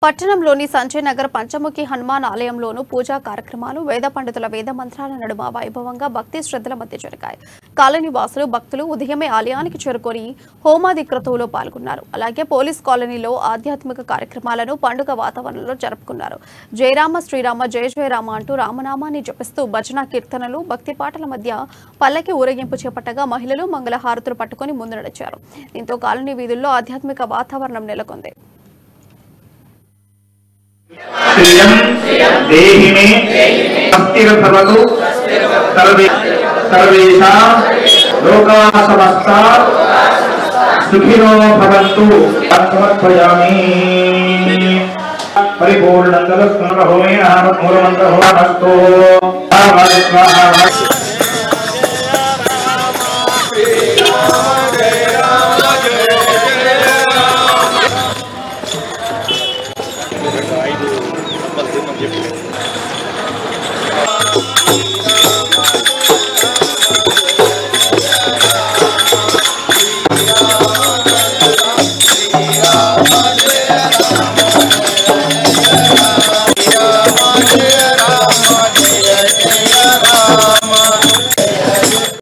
పట్టణంలోని సంజయ్ నగర్ పంచముఖి హనుమాన్ ఆలయంలోనూ పూజా కార్యక్రమాలు వేద పండితుల వేద మంత్రాల నడుమ వైభవంగా భక్తి శ్రద్ధల మధ్య జరిగాయి. కాలనీ వాసులు భక్తులు ఉదయమే ఆలయానికి చేరుకొని హోమాది క్రతువులో పాల్గొన్నారు. అలాగే పోలీస్ కాలనీలో ఆధ్యాత్మిక కార్యక్రమాలను పండుగ వాతావరణంలో జరుపుకున్నారు. జయరామ శ్రీరామ జయ జయరామ అంటూ రామనామాన్ని జపిస్తూ భజన కీర్తనలు భక్తి పాటల మధ్య పల్లకి ఊరేగింపు చేపట్టగా మహిళలు మంగళహారతులు పట్టుకుని ముందు నడిచారు. దీంతో కాలనీ వీధుల్లో ఆధ్యాత్మిక వాతావరణం నెలకొంది. देहि मे अस्थिरभवतु सर्वेषां लोकाः समस्ताः सुखिनो भवन्तु समर्पयामि। परिपूर्णमङ्गलस्मरणहोमेन मूलमन्त्रहोमस्तु Thank you.